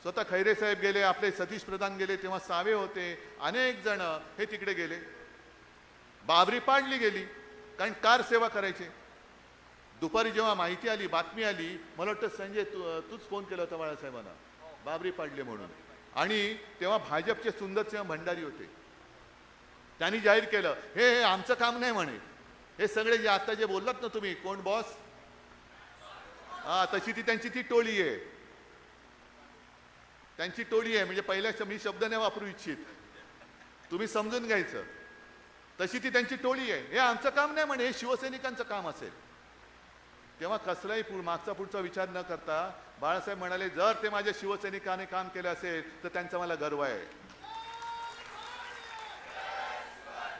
स्वतः खैरे साहेब गेले, आपले सतीश प्रधान गेले, तेव्हा सावे होते, अनेक जण हे तिकडे गेले. बाबरी पाडली गेली कारण कार सेवा करायचे. दुपारी जेव्हा माहिती आली, बातमी आली, मला वाटतं संजय तूच फोन केला होता बाळासाहेबांना बाबरी पाडले म्हणून. आणि तेव्हा भाजपचे सुंदरसिंह भंडारी होते. त्यांनी जाहीर केलं हे आमचं काम नाही म्हणे. हे सगळे जे आता जे बोललात ना तुम्ही, कोण बॉस, तशी ती त्यांची ती टोळी आहे. त्यांची टोळी आहे. म्हणजे पहिल्या मी शब्द नाही वापरू इच्छित, तुम्ही समजून घ्यायचं. तशी ती त्यांची टोळी आहे. हे आमचं काम नाही म्हणे, हे शिवसैनिकांचं काम असेल. तेव्हा कसलाही मागचा पुढचा विचार न करता बाळासाहेब म्हणाले जर ते माझ्या शिवसैनिकाने काम केलं असेल तर त्यांचा मला गर्व आहे.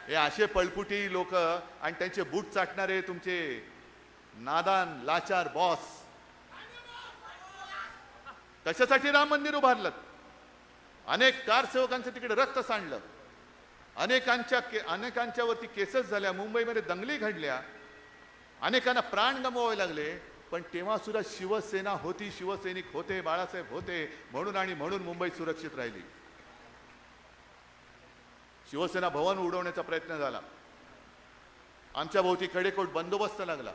हे असे पळपुटी लोक आणि त्यांचे बूट चाटणारे तुमचे नादान लाचार बॉस कशासाठी राम मंदिर उभारलं? अनेक कारसेवकांचं तिकडे रक्त सांडलं. अनेकांच्यावरती केसेस झाल्या, मुंबईमध्ये दंगली घडल्या, अनेकांना प्राण गमवावे लागले. पण तेव्हा सुद्धा शिवसेना होती, शिवसैनिक होते, बाळासाहेब होते म्हणून मुंबई सुरक्षित राहिली. शिवसेना भवन उडवण्याचा प्रयत्न झाला. आमच्या भोवती कडेकोट बंदोबस्त लागला.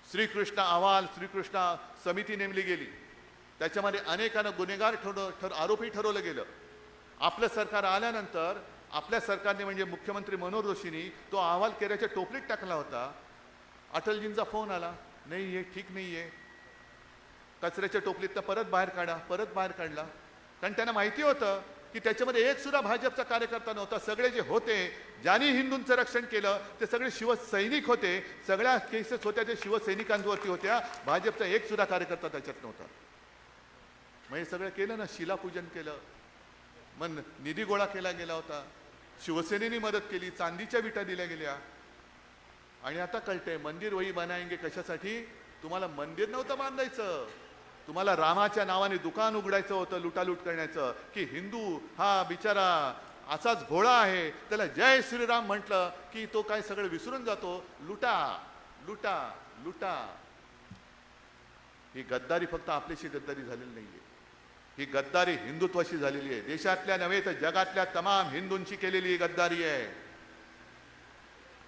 श्रीकृष्ण अहवाल, श्रीकृष्ण समिती नेमली गेली. त्याच्यामध्ये अनेकांना गुन्हेगार आरोपी ठरवलं गेलं. आपलं सरकार आल्यानंतर आपल्या सरकारने म्हणजे मुख्यमंत्री मनोहर जोशींनी तो अहवाल केऱ्याच्या टोपलीत टाकला होता. अटलजींचा फोन आला, नाही हे ठीक नाही आहे, कचऱ्याच्या टोपलीतनं परत बाहेर काढा. परत बाहेर काढला. कारण त्यांना माहिती होतं की त्याच्यामध्ये एक सुद्धा भाजपचा कार्यकर्ता नव्हता. सगळे जे होते, ज्यांनी हिंदूंचं रक्षण केलं ते सगळे शिवसैनिक होते. सगळ्या केसेस होत्या ते शिवसैनिकांवरती होत्या. भाजपचा एक सुद्धा कार्यकर्ता त्याच्यात नव्हता. मग हे सगळं केलं ना, शिलापूजन केलं, मग निधी गोळा केला गेला होता, शिवसेनेने मदत केली, चांदीच्या विटा दिल्या गेल्या. आणि आता कळतंय मंदिर वही बनाएंगे कशासाठी. तुम्हाला मंदिर नव्हतं बांधायचं, तुम्हाला रामाच्या नावाने दुकान उघडायचं होतं लुटालूट करण्याचं. की हिंदू हा बिचारा असाच भोळा आहे, त्याला जय श्रीराम म्हटलं की तो काय सगळं विसरून जातो. लुटा लुटा लुटा. ही गद्दारी फक्त आपल्याशी गद्दारी झालेली नाहीये, ही गद्दारी हिंदुत्वाशी झालेली आहे. देशातल्या नव्हे तर जगातल्या तमाम हिंदूंची केलेली ही गद्दारी आहे.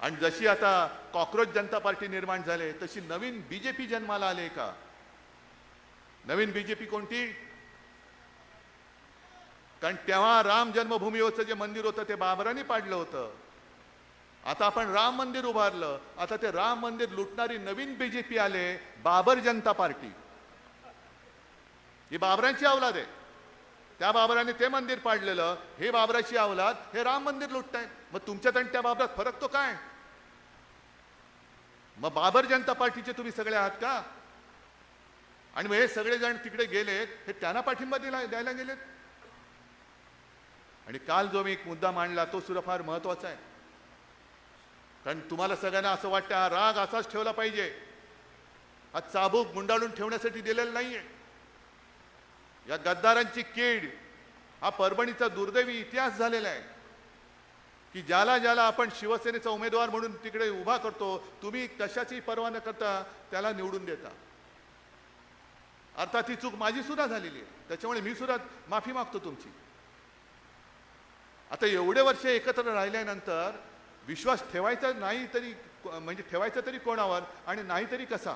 आणि जशी आता कॉक्रोच जनता पार्टी निर्माण झाले तशी नवीन बीजेपी जन्माला आले का. नवीन बीजेपी कोणती. कारण तेव्हा राम जन्मभूमीवरचं जे मंदिर होतं ते बाबरांनी पाडलं होतं. आता आपण राम मंदिर उभारलं, आता ते राम मंदिर लुटणारी नवीन बीजेपी आले, बाबर जनता पार्टी. ही बाबरांची अवलाद आहे. त्या बाबराने ते मंदिर पाडलेलं, हे बाबराची अवलाद हे राम मंदिर लुटतायत. मग तुमच्यात आणि त्या बाबरात फरक तो काय. मग बाबर जनता पार्टीचे तुम्ही सगळे आहात का. आणि मग हे सगळेजण तिकडे गेलेत, हे त्यांना पाठिंबा द्यायला गेलेत. आणि काल जो मी एक मुद्दा मांडला तो सुद्धा फार महत्वाचा आहे. कारण तुम्हाला सगळ्यांना असं वाटतं हा राग असाच ठेवला पाहिजे, हा चाबूक गुंडाळून ठेवण्यासाठी दिलेला नाहीये. या गद्दारांची कीड हा परभणीचा दुर्दैवी इतिहास झालेला आहे. की ज्याला ज्याला आपण शिवसेनेचा उमेदवार म्हणून तिकडे उभा करतो, तुम्ही कशाची पर्वा न करता त्याला निवडून देता. अर्थात ही चूक माझी सुद्धा झालेली आहे, त्याच्यामुळे मी सुद्धा माफी मागतो तुमची. आता एवढे वर्ष एकत्र राहिल्यानंतर विश्वास ठेवायचा नाही तरी, म्हणजे ठेवायचा तरी कोणावर आणि नाही तरी कसा.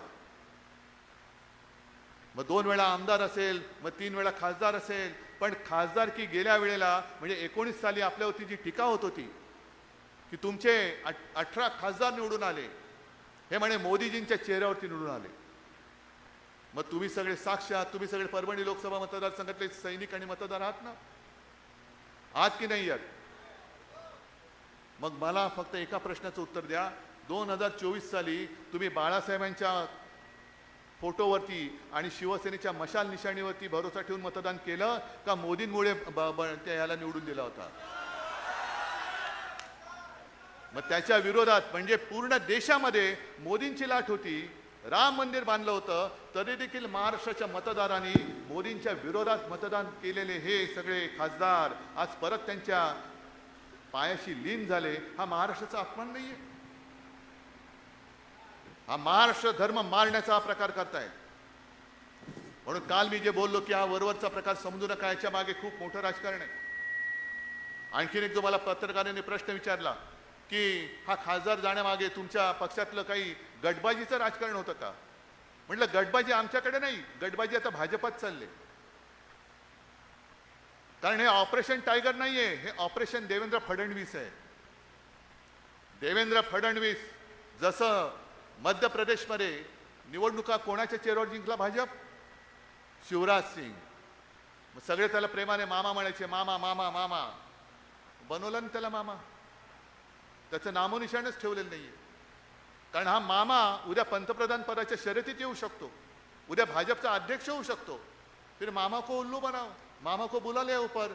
मग 2 वेळा आमदार असेल, मग 3 वेळा खासदार असेल, पण खासदार की गेल्या वेळेला म्हणजे 19 साली आपल्यावरती जी टीका होत होती की तुमचे 18 खासदार निवडून आले, हे म्हणे मोदीजींच्या चेहऱ्यावरती निवडून आले. मग तुम्ही सगळे साक्ष आहात, तुम्ही सगळे परभणी लोकसभा मतदारसंघातले सैनिक आणि मतदार आहात ना, आहात की नाही आहात. मग मला फक्त एका प्रश्नाचं उत्तर द्या. 2024 साली तुम्ही बाळासाहेबांच्या फोटोवरती आणि शिवसेनेच्या मशाल निशाणीवरती भरोसा ठेवून मतदान केलं का मोदींमुळे याला निवडून दिला होता. मग त्याच्या विरोधात म्हणजे पूर्ण देशामध्ये मोदींची लाट होती, राम मंदिर बांधलं होतं, तरी देखील महाराष्ट्राच्या मतदारांनी मोदींच्या विरोधात मतदान केलेले हे सगळे खासदार आज परत त्यांच्या पायाशी लीन झाले. हा महाराष्ट्राचा अपमान नाहीये, हा महाराष्ट्र धर्म मारण्याचा हा प्रकार करताय. म्हणून काल मी जे बोललो की हा वरवरचा प्रकार समजू नका, याच्या मागे खूप मोठं राजकारण आहे. आणखीन एक जो मला पत्रकारांनी प्रश्न विचारला की हा खासदार जाण्यामागे तुमच्या पक्षातलं काही गटबाजीचं राजकारण होतं का. म्हटलं गटबाजी आमच्याकडे नाही, गटबाजी आता भाजपात चालले. कारण हे ऑपरेशन टायगर नाहीये, हे ऑपरेशन देवेंद्र फडणवीस आहे. देवेंद्र फडणवीस जसं मध्य प्रदेशमध्ये निवडणुका कोणाच्या चेहऱ्यावर जिंकला, भाजप, शिवराज सिंग. मग सगळे त्याला प्रेमाने मामा म्हणायचे, मामा मामा मामा. बनवलं ना त्याला मामा, त्याचं नामोनिशाणच ठेवलेलं नाहीये. कारण हा मामा उद्या पंतप्रधान पदाच्या शर्यतीत येऊ शकतो, उद्या भाजपचा अध्यक्ष होऊ शकतो. फिर मामा को उल्लू बनाओ, मामा को बुला लिया ऊपर,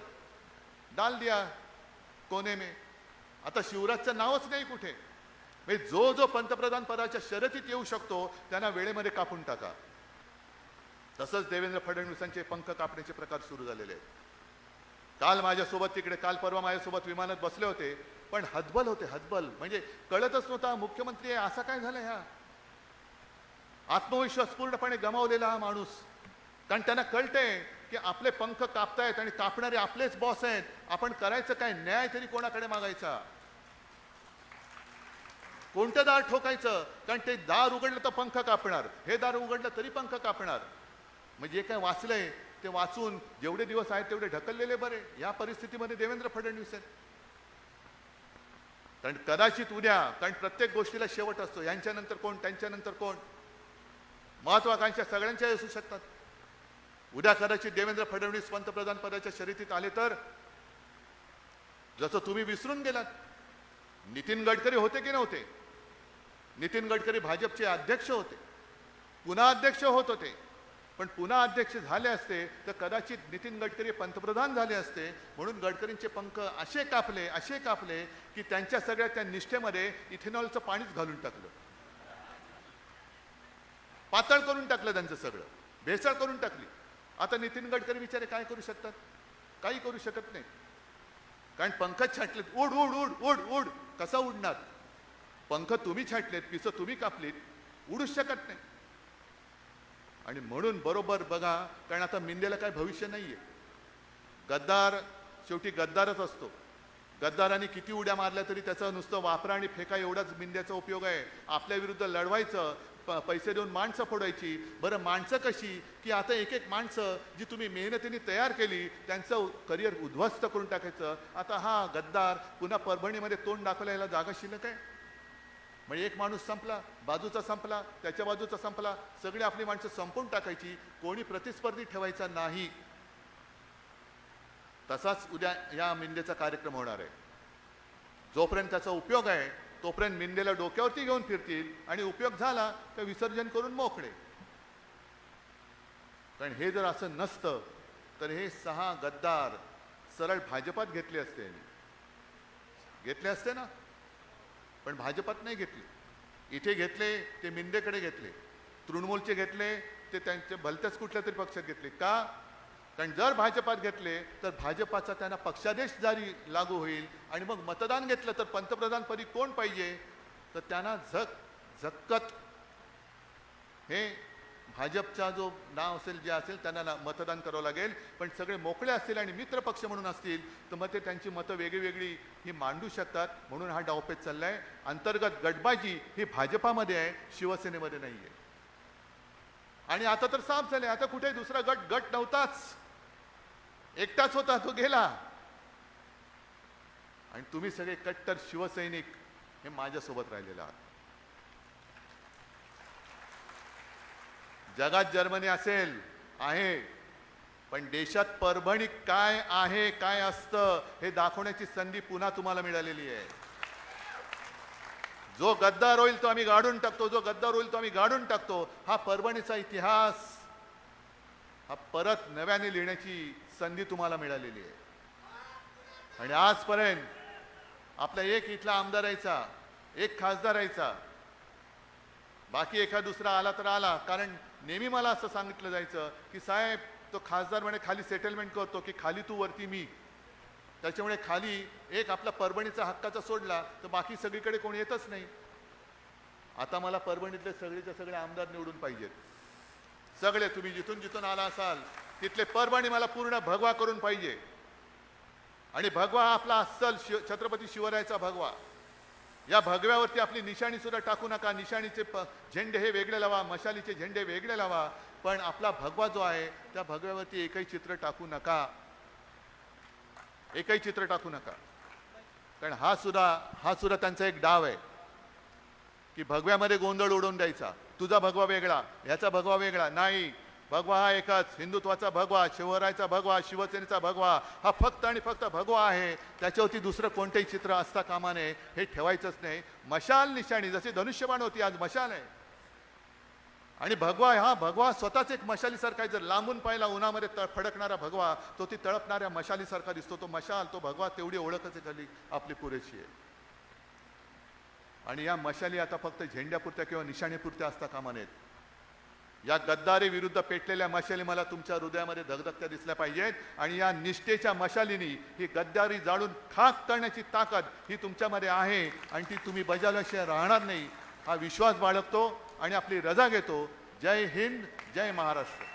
डाल दिया कोने में. आता शिवराजचं नावच नाही कुठे. जो जो पंतप्रधान पदाच्या शर्यतीत येऊ शकतो त्यांना वेळेमध्ये कापून टाका. तसंच देवेंद्र फडणवीसांचे पंख कापण्याचे प्रकार सुरू झालेले आहेत. काल माझ्यासोबत तिकडे, काल परवा माझ्यासोबत विमानात बसले होते, पण हतबल होते, हतबल. म्हणजे कळतच नव्हता मुख्यमंत्री आहे असा काय झालं. ह्या आत्मविश्वास पूर्णपणे गमावलेला हा माणूस. कारण त्यांना कळतंय की आपले पंख कापतायत आणि कापणारे आपलेच बॉस आहेत. आपण करायचं काय, न्याय तरी कोणाकडे मागायचा, कोणतं दार ठोकायचं. कारण ते दार उघडलं तर पंख कापणार, हे दार उघडलं तरी पंख कापणार. म्हणजे जे काय वाचलंय ते वाचून जेवढे दिवस आहेत तेवढे ढकललेले बरे. या परिस्थितीमध्ये देवेंद्र फडणवीस आहेत. कारण कदाचित उद्या, कारण प्रत्येक गोष्टीला शेवट असतो, यांच्यानंतर कोण, त्यांच्यानंतर कोण, महत्वाकांक्षा सगळ्यांच्या असू शकतात. उद्या कदाचित देवेंद्र फडणवीस पंतप्रधान पदाच्या शर्यतीत आले तर जसं तुम्ही विसरून गेलात. नितीन गडकरी होते की नव्हते? नितीन गडकरी भाजपचे अध्यक्ष होते, पुन्हा अध्यक्ष होत होते. पण पुन्हा अध्यक्ष झाले असते तर कदाचित नितीन गडकरी पंतप्रधान झाले असते. म्हणून गडकरींचे पंख असे कापले की त्यांच्या सगळ्या त्या निष्ठेमध्ये इथेनॉलचं पाणीच घालून टाकलं, पातळ करून टाकलं, त्यांचं सगळं भेसळ करून टाकली. आता नितीन गडकरी बिचारे काय करू शकतात? काही करू शकत नाही, कारण पंखच छाटलेत. उड उड उड उड उड कसा उडणार? पंख तुम्ही छाटलेत, पिसं तुम्ही कापलीत, उडूच शकत नाही. आणि म्हणून बरोबर बघा, कारण आता मिंदेला काय भविष्य नाहीये. गद्दार शेवटी गद्दारच असतो. गद्दारांनी किती उड्या मारल्या तरी त्याचं नुसतं वापरा आणि फेका एवढाच मिंद्याचा उपयोग आहे. आपल्या विरुद्ध लढवायचं, पैसे देऊन माणसं फोडायची. बरं माणसं कशी की आता एक एक माणसं जी तुम्ही मेहनतीने तयार केली त्यांचं करिअर उद्ध्वस्त करून टाकायचं. आता हा गद्दार पुन्हा परभणीमध्ये तोंड दाखवायला जागा शिल्लक आहे. म्हणजे एक माणूस संपला, बाजूचा संपला, त्याच्या बाजूचा संपला, सगळी आपली माणसं संपवून टाकायची, कोणी प्रतिस्पर्धी ठेवायचा नाही. तसाच उद्या या मिंदेचा कार्यक्रम होणार आहे. जोपर्यंत त्याचा उपयोग आहे तोपर्यंत मिंदेला डोक्यावरती घेऊन फिरतील आणि उपयोग झाला तर विसर्जन करून मोकळे. कारण हे जर असं नसतं तर हे 6 गद्दार सरळ भाजपात घेतले असते ना. पण भाजपात नाही घेतले. इथे घेतले ते मिंदेकडे घेतले, तृणमूलचे घेतले ते त्यांचे भलत्याच कुठल्या तरी पक्षात घेतले. का? कारण जर भाजपात घेतले तर भाजपाचा त्यांना पक्षादेश जारी लागू होईल आणि मग मतदान घेतलं तर पंतप्रधानपदी कोण पाहिजे, तर त्यांना झक्कत हे भाजपचा जो नाव असेल जे असेल त्यांना मतदान करावं लागेल. पण सगळे मोकळे असतील आणि मित्र पक्ष म्हणून असतील तर मग ते त्यांची मतं वेगळी ही मांडू शकतात. म्हणून हा डावपेच चाललाय. अंतर्गत गटबाजी ही भाजपामध्ये आहे, शिवसेनेमध्ये नाही आहे. आणि आता तर साफ झाले, आता कुठे दुसरा गट नव्हताच, एकटाच होता, तो गेला. आणि तुम्ही सगळे कट्टर शिवसैनिक हे माझ्यासोबत राहिलेले आहात. जगात जर्मनी असेल आहे, पण देशात परभणी काय आहे, काय असतं हे दाखवण्याची संधी पुन्हा तुम्हाला मिळालेली आहे. जो गद्दार होईल तो आम्ही गाडून टाकतो, जो गद्दार होईल तो आम्ही गाडून टाकतो. हा परभणीचा इतिहास हा परत नव्याने लिहिण्याची संधी तुम्हाला मिळालेली आहे. आणि आजपर्यंत आपला एक इथला आमदार यायचा, एक खासदार यायचा, बाकी एखादा दुसरा आला तर आला. कारण नेहमी मला असं सांगितलं जायचं की साहेब तो खासदार म्हणे खाली सेटलमेंट करतो की खाली तू वरती मी. त्याच्यामुळे खाली एक आपला परभणीचा हक्काचा सोडला तर बाकी सगळीकडे कोणी येतच नाही. आता मला परभणीतले सगळेचे सगळे आमदार निवडून पाहिजेत. सगळे तुम्ही जिथून जिथून आला असाल तिथले परभणी मला पूर्ण भगवा करून पाहिजे. आणि भगवा हा आपला अस्सल छत्रपती शिवरायाचा भगवा. या भगव्यावरती आपली निशाणी सुद्धा टाकू नका. निशाणीचे झेंडे हे वेगळे लावा, मशालीचे झेंडे वेगळे लावा, पण आपला भगवा जो आहे त्या भगव्यावरती एकही चित्र टाकू नका, एकही चित्र टाकू नका. कारण हा सुद्धा त्यांचा एक डाव आहे की भगव्यामध्ये गोंधळ उडवून द्यायचा. तुझा भगवा वेगळा, ह्याचा भगवा वेगळा. नाही, भगवा हा एकच, हिंदुत्वाचा भगवा, शिवरायाचा भगवा, शिवसेनेचा भगवा हा फक्त आणि फक्त भगवा आहे. त्याच्यावरती दुसरं कोणतेही चित्र असता कामा नये, हे ठेवायचंच नाही. मशाल निशाणी जशी धनुष्यबाण होती, आज मशाल आहे. आणि भगवा स्वतःच एक मशालीसारखा आहे. जर लांबून पाहिला उन्हामध्ये फडकणारा भगवा तो ती तळपणाऱ्या मशालीसारखा दिसतो. तो मशाल, तो भगवा, तेवढी ओळखच आहे आपली पुरेशी आहे. आणि या मशाली आता फक्त झेंड्यापुरत्या किंवा निशाणीपुरत्या असता कामा नयेत. या गद्दारी विरुद्ध पेटलेल्या मशाली मला तुमच्या हृदयामध्ये धगधगत्या दिसल्या पाहिजेत. आणि या निष्ठेच्या मशालीनी ही गद्दारी जाळून खाक करण्याची ताकद ही तुमच्यामध्ये आहे आणि ती तुम्ही बजावल्याशिवाय राहणार नाही, हा विश्वास बाळगतो आणि आपली रजा घेतो. जय हिंद, जय महाराष्ट्र.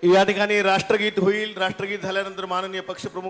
या ठिकाणी राष्ट्रगीत होईल. राष्ट्रगीत झाल्यानंतर माननीय पक्षप्रमुख